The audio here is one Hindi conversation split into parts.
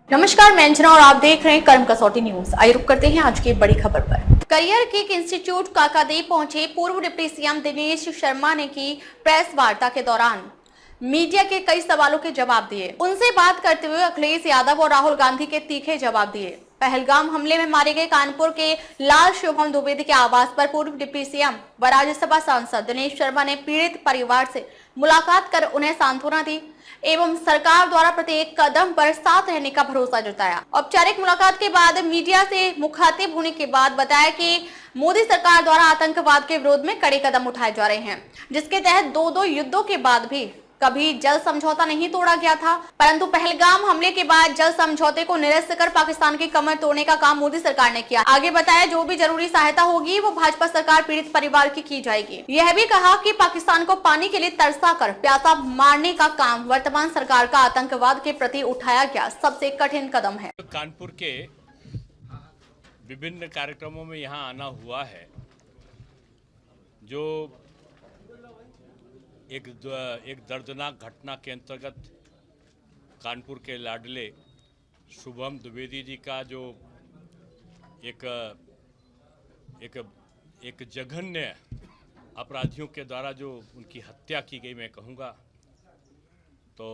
नमस्कार, मैं अंजना और आप देख रहे हैं कर्म कसौटी न्यूज। आइए रुक करते हैं आज की बड़ी खबर पर। करियर किक इंस्टीट्यूट काकादेव पहुंचे पूर्व डिप्टी सीएम दिनेश शर्मा ने की प्रेस वार्ता के दौरान मीडिया के कई सवालों के जवाब दिए। उनसे बात करते हुए अखिलेश यादव और राहुल गांधी के तीखे जवाब दिए। पहलगाम हमले में मारे गए कानपुर के लाल शिवम द्विवेदी के आवास पर पूर्व डिप्टी सीएम व राज्यसभा सांसद दिनेश शर्मा ने पीड़ित परिवार से मुलाकात कर उन्हें सांत्वना दी एवं सरकार द्वारा प्रत्येक कदम पर साथ रहने का भरोसा जताया। औपचारिक मुलाकात के बाद मीडिया से मुखातिब होने के बाद बताया कि मोदी सरकार द्वारा आतंकवाद के विरोध में कड़े कदम उठाए जा रहे हैं, जिसके तहत दो युद्धों के बाद भी कभी जल समझौता नहीं तोड़ा गया था, परंतु पहलगाम हमले के बाद जल समझौते को निरस्त कर पाकिस्तान की कमर तोड़ने का काम मोदी सरकार ने किया। आगे बताया जो भी जरूरी सहायता होगी वो भाजपा सरकार पीड़ित परिवार की जाएगी। यह भी कहा कि पाकिस्तान को पानी के लिए तरसा कर प्यासा मारने का काम वर्तमान सरकार का आतंकवाद के प्रति उठाया गया सबसे कठिन कदम है। कानपुर के विभिन्न कार्यक्रमों में यहाँ आना हुआ है। जो एक दर्दनाक घटना के अंतर्गत कानपुर के लाडले शुभम द्विवेदी जी का जो एक जघन्य अपराधियों के द्वारा जो उनकी हत्या की गई, मैं कहूँगा तो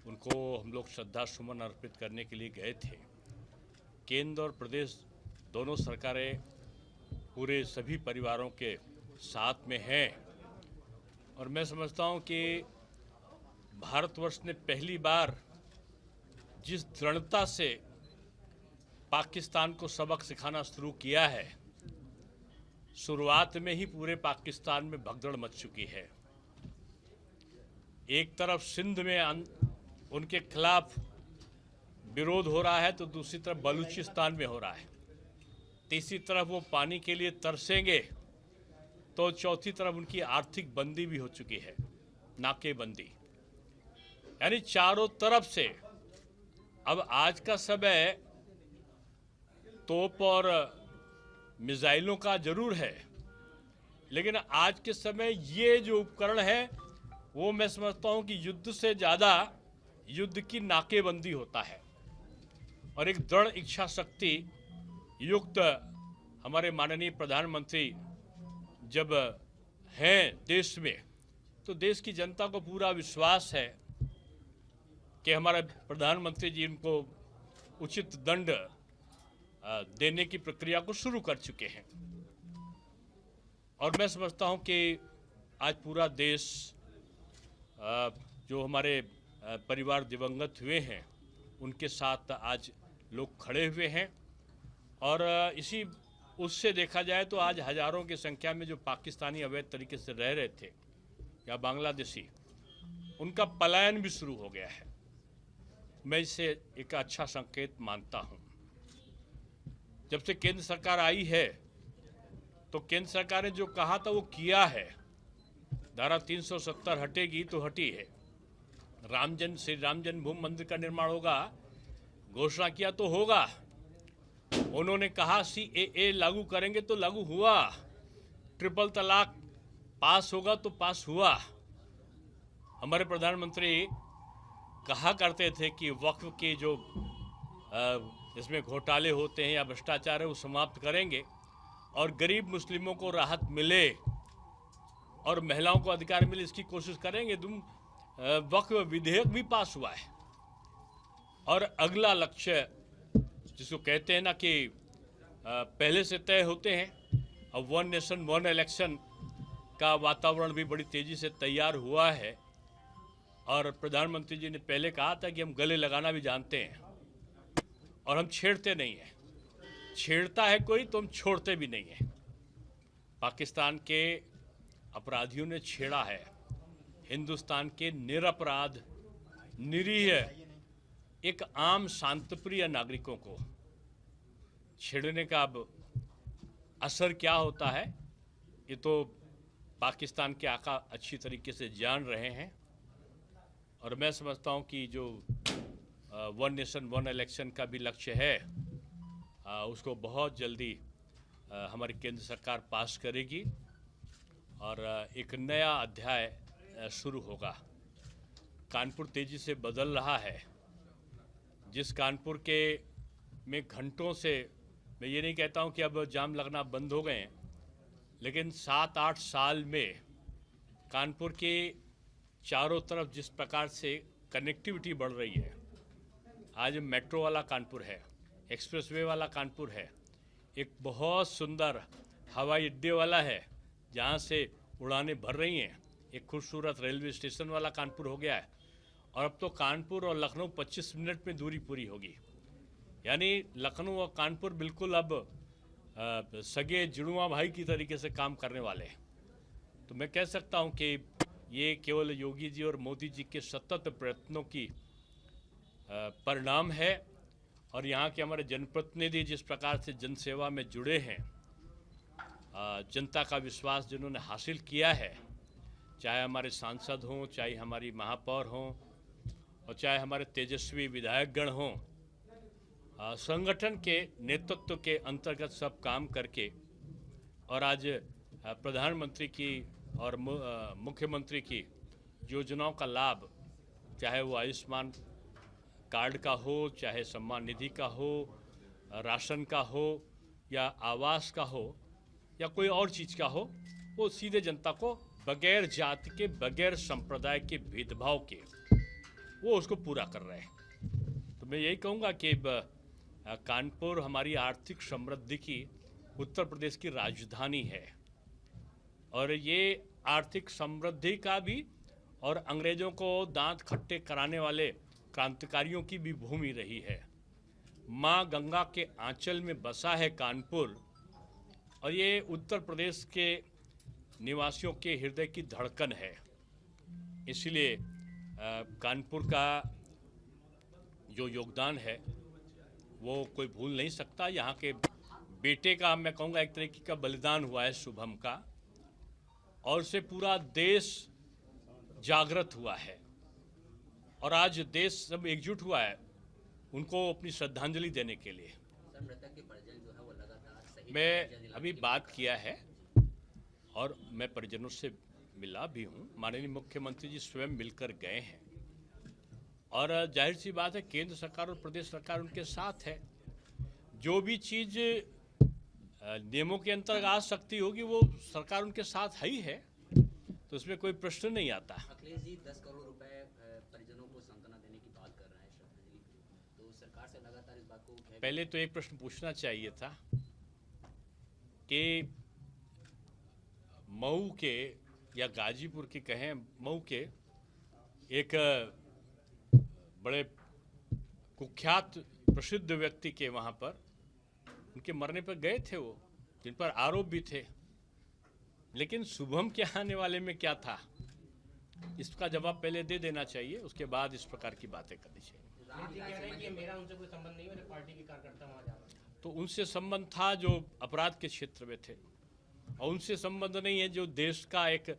उनको हम लोग श्रद्धा सुमन अर्पित करने के लिए गए थे। केंद्र और प्रदेश दोनों सरकारें पूरे सभी परिवारों के साथ में हैं और मैं समझता हूं कि भारतवर्ष ने पहली बार जिस दृढ़ता से पाकिस्तान को सबक सिखाना शुरू किया है, शुरुआत में ही पूरे पाकिस्तान में भगदड़ मच चुकी है। एक तरफ सिंध में उनके खिलाफ विरोध हो रहा है तो दूसरी तरफ बलूचिस्तान में हो रहा है। तीसरी तरफ वो पानी के लिए तरसेंगे तो चौथी तरफ उनकी आर्थिक बंदी भी हो चुकी है, नाकेबंदी। यानी चारों तरफ से अब आज का समय तोप और मिसाइलों का जरूर है, लेकिन आज के समय ये जो उपकरण है वो मैं समझता हूं कि युद्ध से ज़्यादा युद्ध की नाकेबंदी होता है। और एक दृढ़ इच्छा शक्ति युक्त हमारे माननीय प्रधानमंत्री जब हैं देश में, तो देश की जनता को पूरा विश्वास है कि हमारे प्रधानमंत्री जी उनको उचित दंड देने की प्रक्रिया को शुरू कर चुके हैं। और मैं समझता हूं कि आज पूरा देश जो हमारे परिवार दिवंगत हुए हैं उनके साथ आज लोग खड़े हुए हैं। और इसी उससे देखा जाए तो आज हजारों की संख्या में जो पाकिस्तानी अवैध तरीके से रह रहे थे या बांग्लादेशी, उनका पलायन भी शुरू हो गया है। मैं इसे एक अच्छा संकेत मानता हूं। जब से केंद्र सरकार आई है तो केंद्र सरकार ने जो कहा था वो किया है। धारा 370 हटेगी तो हटी है। श्री राम जन्मभूमि मंदिर का निर्माण होगा, घोषणा किया तो होगा। उन्होंने कहा CAA लागू करेंगे तो लागू हुआ। ट्रिपल तलाक पास होगा तो पास हुआ। हमारे प्रधानमंत्री कहा करते थे कि वक्फ के जो इसमें घोटाले होते हैं या भ्रष्टाचार है वो समाप्त करेंगे और गरीब मुस्लिमों को राहत मिले और महिलाओं को अधिकार मिले, इसकी कोशिश करेंगे। वक्फ विधेयक भी पास हुआ है। और अगला लक्ष्य जिसको कहते हैं ना कि पहले से तय होते हैं, अब 1 नेशन 1 इलेक्शन का वातावरण भी बड़ी तेज़ी से तैयार हुआ है। और प्रधानमंत्री जी ने पहले कहा था कि हम गले लगाना भी जानते हैं और हम छेड़ते नहीं हैं। छेड़ता है कोई तो हम छोड़ते भी नहीं हैं। पाकिस्तान के अपराधियों ने छेड़ा है हिंदुस्तान के निरपराध निरीह एक आम शांतप्रिय नागरिकों को। छेड़ने का अब असर क्या होता है ये तो पाकिस्तान के आका अच्छी तरीके से जान रहे हैं। और मैं समझता हूं कि जो 1 नेशन 1 इलेक्शन का भी लक्ष्य है उसको बहुत जल्दी हमारी केंद्र सरकार पास करेगी और एक नया अध्याय शुरू होगा। कानपुर तेजी से बदल रहा है। जिस कानपुर के में घंटों से, मैं ये नहीं कहता हूँ कि अब जाम लगना बंद हो गए हैं, लेकिन 7-8 साल में कानपुर के चारों तरफ जिस प्रकार से कनेक्टिविटी बढ़ रही है, आज मेट्रो वाला कानपुर है, एक्सप्रेसवे वाला कानपुर है, एक बहुत सुंदर हवाई अड्डे वाला है जहाँ से उड़ानें भर रही हैं, एक खूबसूरत रेलवे स्टेशन वाला कानपुर हो गया है, और अब तो कानपुर और लखनऊ 25 मिनट में दूरी पूरी होगी। यानी लखनऊ और कानपुर बिल्कुल अब सगे जुड़वा भाई की तरीके से काम करने वाले हैं। तो मैं कह सकता हूं कि ये केवल योगी जी और मोदी जी के सतत प्रयत्नों की परिणाम है, और यहाँ के हमारे जनप्रतिनिधि जिस प्रकार से जनसेवा में जुड़े हैं, जनता का विश्वास जिन्होंने हासिल किया है, चाहे हमारे सांसद हों, चाहे हमारी महापौर हों, और चाहे हमारे तेजस्वी विधायकगण हों, संगठन के नेतृत्व के अंतर्गत सब काम करके, और आज प्रधानमंत्री की और मुख्यमंत्री की योजनाओं का लाभ, चाहे वो आयुष्मान कार्ड का हो, चाहे सम्मान निधि का हो, राशन का हो, या आवास का हो, या कोई और चीज़ का हो, वो सीधे जनता को बगैर जाति के, बगैर संप्रदाय के भेदभाव के वो उसको पूरा कर रहे हैं। तो मैं यही कहूँगा कि कानपुर हमारी आर्थिक समृद्धि की, उत्तर प्रदेश की राजधानी है, और ये आर्थिक समृद्धि का भी और अंग्रेज़ों को दांत खट्टे कराने वाले क्रांतिकारियों की भी भूमि रही है। माँ गंगा के आंचल में बसा है कानपुर, और ये उत्तर प्रदेश के निवासियों के हृदय की धड़कन है। इसलिए कानपुर का जो योगदान है वो कोई भूल नहीं सकता। यहाँ के बेटे का, मैं कहूँगा, एक तरीके का बलिदान हुआ है शुभम का, और उससे पूरा देश जागृत हुआ है, और आज देश सब एकजुट हुआ है उनको अपनी श्रद्धांजलि देने के लिए। मृतक के परिजन जो है वो लगातार सही मैं अभी बात किया है, और मैं परिजनों से मिला भी हूँ, माननीय मुख्यमंत्री जी स्वयं मिलकर गए हैं, और जाहिर सी बात है केंद्र सरकार और प्रदेश सरकार उनके साथ है। जो भी चीज़ नियमों के अंतर्गत आ सकती होगी वो सरकार उनके साथ ही है, तो उसमें कोई प्रश्न नहीं आता। अखिलेश जी 10 करोड़ रुपए परिजनों को सांत्वना देने की बात कर रहे हैं श्रद्धांजलि के लिए, तो सरकार से लगातार इस बात को पहले तो एक प्रश्न पूछना चाहिए था कि मऊ के या गाजीपुर के कहें, मऊ के एक बड़े कुख्यात प्रसिद्ध व्यक्ति के वहाँ पर उनके मरने पर गए थे वो, जिन पर आरोप भी थे, लेकिन शुभम के आने वाले में क्या था, इसका जवाब पहले दे देना चाहिए, उसके बाद इस प्रकार की बातें करनी चाहिए। मेरा उनसे कोई संबंध नहीं है, मेरे पार्टी के कार्यकर्ता वहाँ जा रहे हैं। तो उनसे संबंध था जो अपराध के क्षेत्र में थे, और उनसे संबंध नहीं है जो देश का एक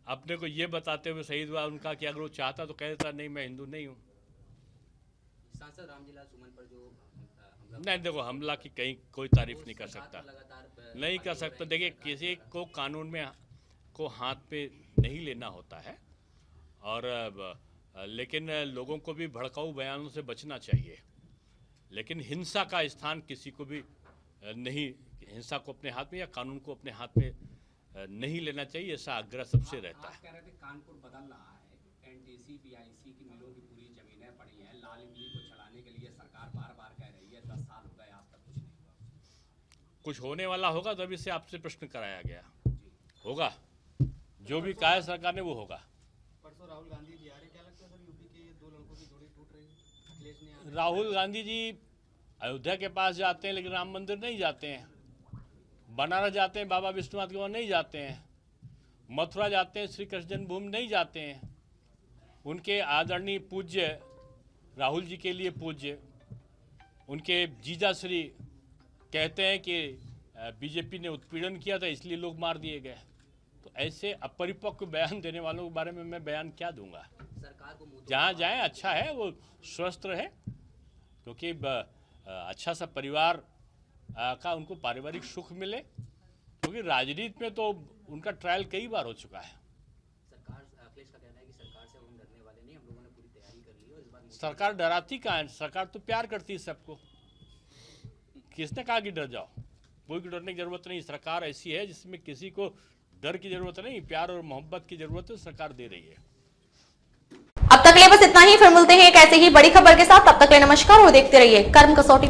अपने को ये बताते हुए शहीद हुआ उनका कि अगर वो चाहता तो कह देता नहीं मैं हिंदू नहीं हूँ। सांसद रामजीलाल सुमन पर जो हमला, नहीं, देखो, हमला की कहीं कोई तारीफ नहीं कर सकता, नहीं कर सकता। देखिए, किसी को कानून में को हाथ पे नहीं लेना होता है, और लेकिन लोगों को भी भड़काऊ बयानों से बचना चाहिए, लेकिन हिंसा का स्थान किसी को भी नहीं, हिंसा को अपने हाथ में या कानून को अपने हाथ में नहीं लेना चाहिए, ऐसा आग्रह सबसे रहता है। आप कह रहे थे कानपुर बदल रहा है, एनटीसी पीआईसी की मिलों की पूरी जमीनें पड़ी हैं, लाल इमली को चलाने के लिए सरकार बार बार कह रही है, 10 साल हो गए आज तक कुछ नहीं हुआ। कुछ होने वाला होगा तभी से आपसे प्रश्न कराया गया होगा, जो भी कहा है सरकार ने वो होगा। परसों राहुल गांधी जी आ रहे, क्या लगता है सर यूपी के दो लड़कों की जोड़ी टूट रही है? अखिलेश ने राहुल गांधी जी अयोध्या के पास जाते हैं, लेकिन राम मंदिर नहीं जाते हैं। बनारस जाते हैं, बाबा विश्वनाथ के वहाँ नहीं जाते हैं। मथुरा जाते हैं, श्री कृष्ण जन्मभूमि नहीं जाते हैं। उनके आदरणीय पूज्य राहुल जी के लिए पूज्य उनके जीजा श्री कहते हैं कि बीजेपी ने उत्पीड़न किया था इसलिए लोग मार दिए गए। तो ऐसे अपरिपक्व बयान देने वालों के बारे में मैं बयान क्या दूंगा? सरकार को मुंह जहाँ जाएं अच्छा है, वो स्वस्थ रहे, क्योंकि अच्छा सा परिवार का उनको पारिवारिक सुख मिले, क्योंकि राजनीति में तो उनका ट्रायल कई बार हो चुका है। सरकार, अखिलेश का कहना है कि सरकार से हम डरने वाले नहीं, हम लोगों ने पूरी तैयारी कर ली है और इस बार सरकार डराती कहाँ है? सरकार तो प्यार करती है सबको। किसने कहा कि डर जाओ? कोई को डरने की जरूरत नहीं। सरकार ऐसी है जिसमें किसी को डर की जरूरत नहीं, प्यार और मोहब्बत की जरूरत है, सरकार दे रही है। अब तक के लिए बस इतना ही, फिर मिलते हैं एक ऐसे ही बड़ी खबर के साथ। तब तक के लिए नमस्कार और देखते रहिए कर्म कसौटी।